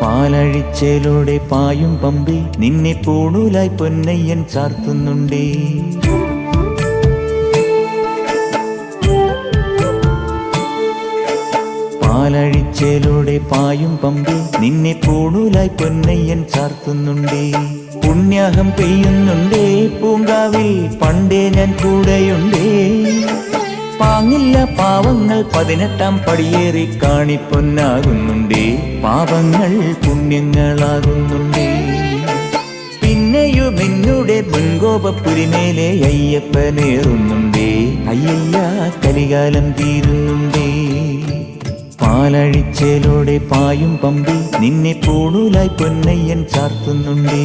പാലഴിച്ചേലോടെ പായും പമ്പി നിന്നെ പൂണൂലായി പൊന്നയ്യൻ ചാർത്തുന്നുണ്ടേ. പാലഴിച്ചേലോടെ പായും പമ്പി നിന്നെ പൂണൂലായി പൊന്നയ്യൻ ചാർത്തുന്നുണ്ടേ. പുണ്യാഹം പെയ്യുന്നുണ്ടേ പൂങ്കാവിൽ പണ്ടേ ഞാൻ കൂടെയുണ്ടേ. പാങ്ങില്ല പാവങ്ങൾ 18-ാം പടിയേറി കാണിപ്പൊന്നാകുന്നുണ്ടേ. പാപങ്ങൾ പുണ്യങ്ങളാകുന്നുണ്ടേ. പിന്നെയും എന്നുടെ മുൻകോപപ്പുരിമേലെ അയ്യപ്പനേറുന്നുണ്ടേ. അയ്യയ്യ കലികാലം തീരുന്നുണ്ടേ. പാലഴിച്ചേലോടെ പായും പമ്പി നിന്നെ പൂണൂലായി പൊന്നയ്യൻ ചാർത്തുന്നുണ്ടേ.